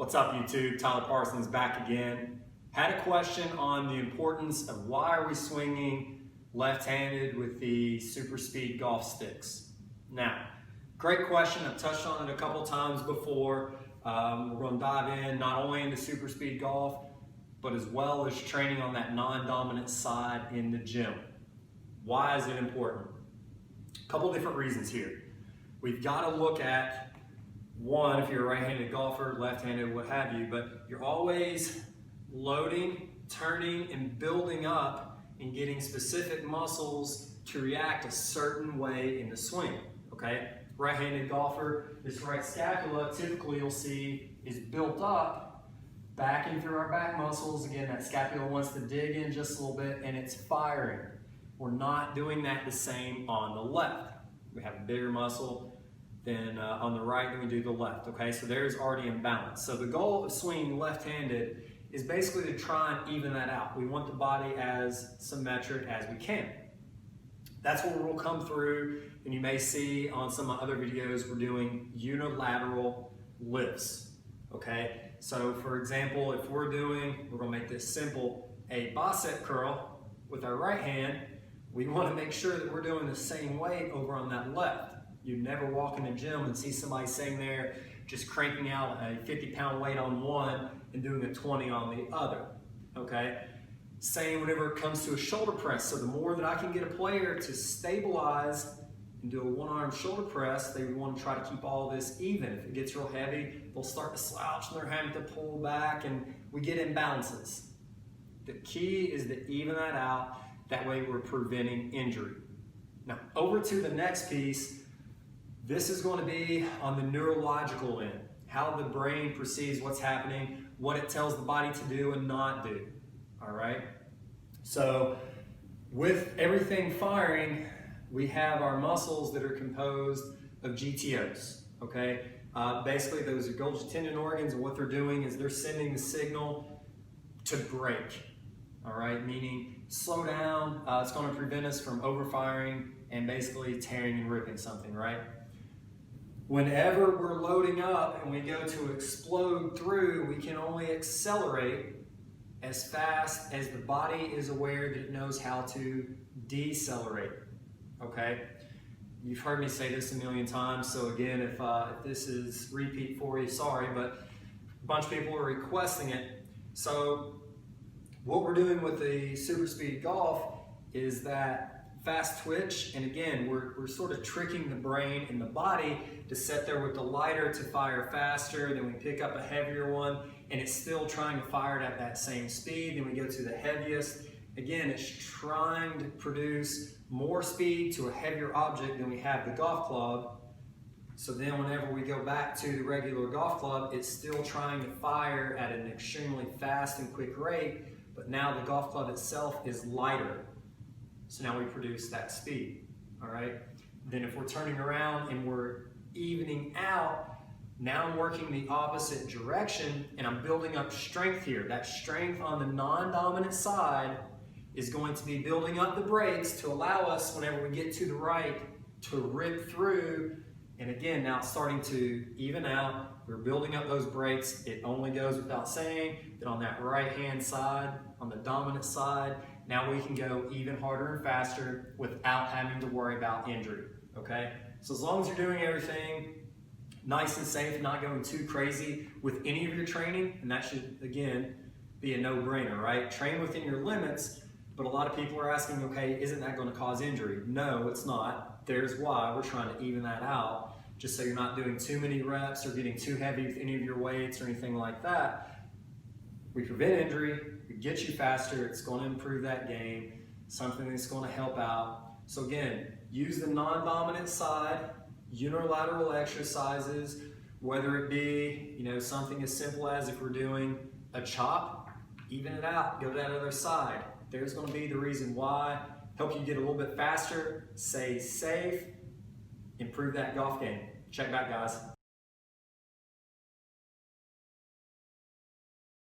What's up, YouTube? Tyler Parsons back again. Had a question on the importance of why are we swinging left-handed with the Superspeed golf sticks. Now, great question. I've touched on it a couple times before. We're going to dive in not only into Superspeed golf, but as well as training on that non-dominant side in the gym. Why is it important? A couple different reasons here. We've got to look at one, if you're a right-handed golfer, left-handed, what have you, but you're always loading, turning, and building up and getting specific muscles to react a certain way in the swing, okay? Right-handed golfer, this right scapula, typically you'll see is built up, backing through our back muscles. Again, that scapula wants to dig in just a little bit and it's firing. We're not doing that the same on the left. We have a bigger muscle than on the right than we do the left, okay? So there's already imbalance. So the goal of swinging left-handed is basically to try and even that out. We want the body as symmetric as we can. That's where we'll come through, and you may see on some of my other videos, we're doing unilateral lifts, okay? So for example, if we're gonna make this simple, a bicep curl with our right hand, we wanna make sure that we're doing the same weight over on that left. You never walk in the gym and see somebody sitting there just cranking out a 50-pound weight on one and doing a 20 on the other, okay? Same whenever it comes to a shoulder press. So the more that I can get a player to stabilize and do a one-arm shoulder press, they want to try to keep all this even. If it gets real heavy, they'll start to slouch and they're having to pull back and we get imbalances. The key is to even that out. That way we're preventing injury. Now, over to the next piece. This is going to be on the neurological end, how the brain perceives what's happening, what it tells the body to do and not do, all right? So with everything firing, we have our muscles that are composed of GTOs, okay? Basically, those are Golgi tendon organs, and what they're doing is they're sending the signal to brake, all right? Meaning slow down, it's going to prevent us from overfiring and basically tearing and ripping something, right? Whenever we're loading up and we go to explode through, we can only accelerate as fast as the body is aware that it knows how to decelerate, okay? You've heard me say this a million times, so again, if this is repeat for you, sorry, but a bunch of people are requesting it. So what we're doing with the Superspeed golf is that fast twitch, and again, we're sort of tricking the brain and the body to sit there with the lighter to fire faster, then we pick up a heavier one, and it's still trying to fire it at that same speed, then we go to the heaviest. Again, it's trying to produce more speed to a heavier object than we have the golf club, so then whenever we go back to the regular golf club, it's still trying to fire at an extremely fast and quick rate, but now the golf club itself is lighter. So now we produce that speed, all right? Then if we're turning around and we're evening out, now I'm working the opposite direction and I'm building up strength here. That strength on the non-dominant side is going to be building up the brakes to allow us, whenever we get to the right, to rip through. And again, now it's starting to even out. We're building up those brakes. It only goes without saying that on that right-hand side, on the dominant side, now we can go even harder and faster without having to worry about injury, okay? So as long as you're doing everything nice and safe, not going too crazy with any of your training, and that should, again, be a no-brainer, right? Train within your limits, but a lot of people are asking, okay, isn't that going to cause injury? No, it's not. There's why we're trying to even that out, just so you're not doing too many reps or getting too heavy with any of your weights or anything like that. We prevent injury, we get you faster, it's going to improve that game, something that's going to help out. So again, use the non-dominant side, unilateral exercises, whether it be, something as simple as if we're doing a chop, even it out, go to that other side. There's going to be the reason why, help you get a little bit faster, stay safe, improve that golf game. Check back, guys.